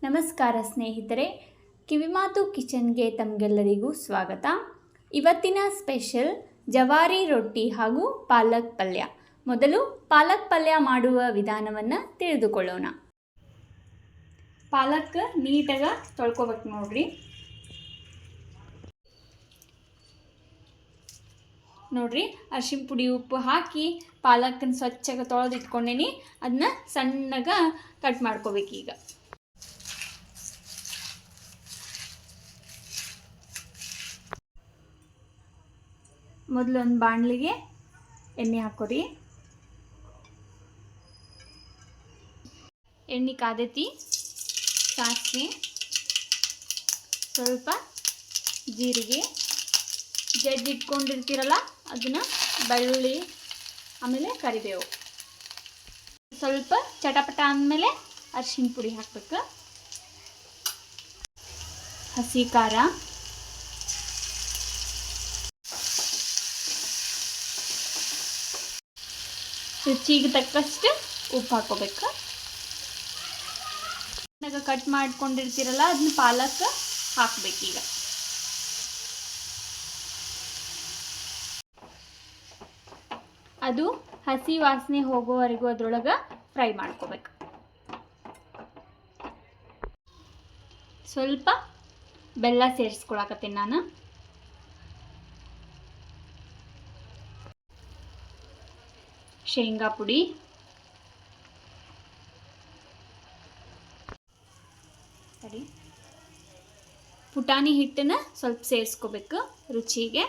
ನಮಸ್ಕಾರ ಸ್ನೇಹಿತರೆ, ಕಿವಿಮಾತು ಕಿಚನ್ಗೆ ತಮಗೆಲ್ಲರಿಗೂ ಸ್ವಾಗತ. ಇವತ್ತಿನ ಸ್ಪೆಷಲ್ ಜವಾರಿ ರೊಟ್ಟಿ ಹಾಗೂ ಪಾಲಕ್ ಪಲ್ಯ. ಮೊದಲು ಪಾಲಕ್ ಪಲ್ಯ ಮಾಡುವ ವಿಧಾನವನ್ನು ತಿಳಿದುಕೊಳ್ಳೋಣ. ಪಾಲಕ್ ನೀಟಾಗಿ ತೊಳ್ಕೊಬೇಕು ನೋಡ್ರಿ. ಅರಿಶಿನ ಪುಡಿ ಉಪ್ಪು ಹಾಕಿ ಪಾಲಕನ್ನು ಸ್ವಚ್ಛಗೆ ತೊಳೆದು ಇಟ್ಕೊಂಡೇನಿ. ಅದನ್ನ ಸಣ್ಣಗೆ ಕಟ್ ಮಾಡ್ಕೋಬೇಕು. ಈಗ ಮೊದಲು ಒಂದು ಬಾಣಲಿಗೆ ಎಣ್ಣೆ ಹಾಕೋರಿ. ಎಣ್ಣೆ ಕಾದೈತಿ. ಸಾಸಿವೆ, ಸ್ವಲ್ಪ ಜೀರಿಗೆ, ಜಜ್ಜಿ ಇಟ್ಕೊಂಡಿರ್ತೀರಲ್ಲ ಅದನ್ನು, ಬೆಳ್ಳುಳ್ಳಿ, ಆಮೇಲೆ ಕರಿಬೇವು. ಸ್ವಲ್ಪ ಚಟಪಟ ಅಂದಮೇಲೆ ಅರಿಶಿನ ಪುಡಿ ಹಾಕಬೇಕು. ಹಸಿ ಖಾರ, ರುಚಿಗೆ ತಕ್ಕಷ್ಟು ಉಪ್ಪು ಹಾಕೋಬೇಕು. ಕಟ್ ಮಾಡ್ಕೊಂಡಿರ್ತೀರಲ್ಲ ಅದನ್ನ ಪಾಲಕ್ ಹಾಕಬೇಕೀಗ. ಅದು ಹಸಿ ವಾಸನೆ ಹೋಗೋವರೆಗೂ ಅದರೊಳಗೆ ಫ್ರೈ ಮಾಡ್ಕೋಬೇಕು. ಸ್ವಲ್ಪ ಬೆಲ್ಲ ಸೇರಿಸ್ಕೊಳಕತ್ತೀನಿ ನಾನು. ಶೇಂಗಾ ಪುಡಿ, ಪುಟಾಣಿ ಹಿಟ್ಟನ್ನು ಸ್ವಲ್ಪ ಸೇರಿಸ್ಕೋಬೇಕು ರುಚಿಗೆ.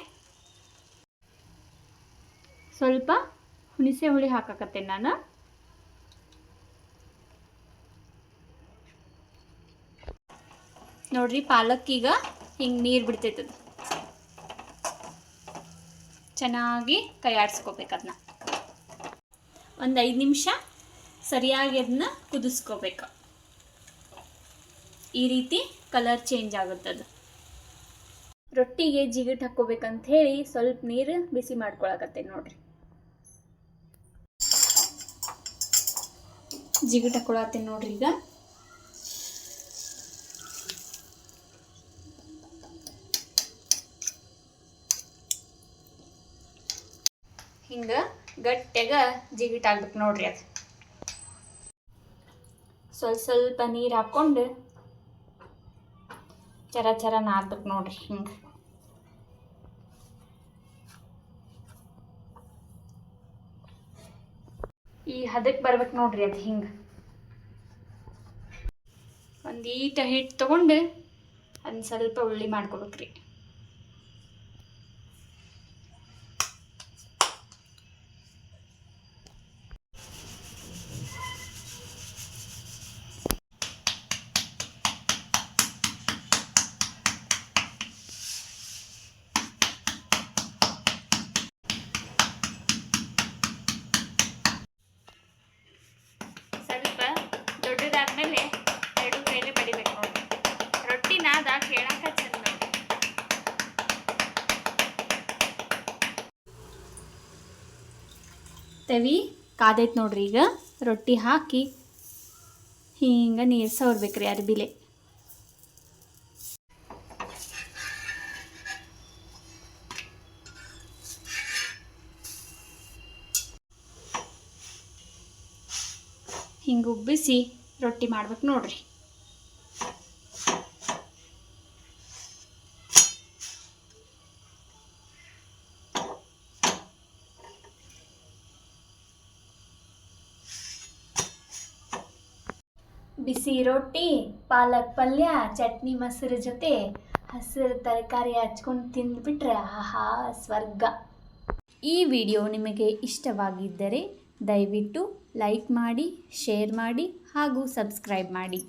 ಸ್ವಲ್ಪ ಹುಣಸೆ ಹುಳಿ ಹಾಕಕತ್ತೇನೆ ನಾನು. ನೋಡ್ರಿ, ಪಾಲಕ್ ಈಗ ಹಿಂಗೆ ನೀರು ಬಿಡ್ತೈತದ. ಚೆನ್ನಾಗಿ ಕೈ ಆಡಿಸ್ಕೋಬೇಕು. ಅದನ್ನ ಒಂದು 5 ನಿಮಿಷ ಸರಿಯಾಗಿ ಅದನ್ನ ಕುದಿಸ್ಕೋಬೇಕು. ಈ ರೀತಿ ಕಲರ್ ಚೇಂಜ್ ಆಗುತ್ತದು. ರೊಟ್ಟಿಗೆ ಜಿಗಿಟ್ ಹಾಕ್ಕೋಬೇಕಂತ ಹೇಳಿ ಸ್ವಲ್ಪ ನೀರು ಬಿಸಿ ಮಾಡ್ಕೊಳಕತ್ತೆ ನೋಡ್ರಿ. ಜಿಗಿಟ್ ಹಾಕ್ಕೊಳತ್ತೀನಿ ನೋಡ್ರಿ. ಈಗ ಹಿಂಗೆ ಗಟ್ಟಿಯಾಗ ಜಿಗಿಟ್ ಆಗ್ಬೇಕು ನೋಡ್ರಿ. ಅದು ಸ್ವಲ್ಪ ನೀರು ಹಾಕ್ಕೊಂಡು ಚರ ನಾದ್ಬೇಕು ನೋಡ್ರಿ. ಹಿಂಗೆ ಈ ಹದಕ್ಕೆ ಬರ್ಬೇಕು ನೋಡ್ರಿ. ಅದು ಹಿಂಗೆ ಒಂದು ಈಟ ಹಿಟ್ಟು ತಗೊಂಡು ಅದನ್ನ ಸ್ವಲ್ಪ ಉಳ್ಳಿ ಮಾಡ್ಕೋಬೇಕ್ರಿ. ದೊಡ್ಡದಾದ್ಮೇಲೆ 2 ಕೈಲೇ ಬಡಿಬೇಕು ನೋಡಿ. ರೊಟ್ಟಿ ನಾದ ಕೇಳಾಕ ಚಂದ ನೋಡಿ. ತವಿ ಕಾದೈತೆ ನೋಡ್ರಿ. ಈಗ ರೊಟ್ಟಿ ಹಾಕಿ ಹಿಂಗೆ ನೀರು ಸವರ್ಬೇಕ್ರಿ ಅರ್ಬಿಲೆ. ಹಿಂಗೆ ಉಬ್ಬಿಸಿ ರೊಟ್ಟಿ ಮಾಡ್ಬೇಕು ನೋಡ್ರಿ. ಬಿಸಿ ರೊಟ್ಟಿ, ಪಾಲಕ್ ಪಲ್ಯ, ಚಟ್ನಿ ಮೊಸರು ಜೊತೆ ಹಸಿರು ತರಕಾರಿ ಹಚ್ಕೊಂಡು ತಿಂದ್ಬಿಟ್ರೆ ಆಹಾ ಸ್ವರ್ಗ. ಈ ವಿಡಿಯೋ ನಿಮಗೆ ಇಷ್ಟವಾಗಿದ್ದರೆ ದಯವಿಟ್ಟು ಲೈಕ್ ಮಾಡಿ, ಶೇರ್ ಮಾಡಿ ಹಾಗೂ ಸಬ್ಸ್ಕ್ರೈಬ್ ಮಾಡಿ.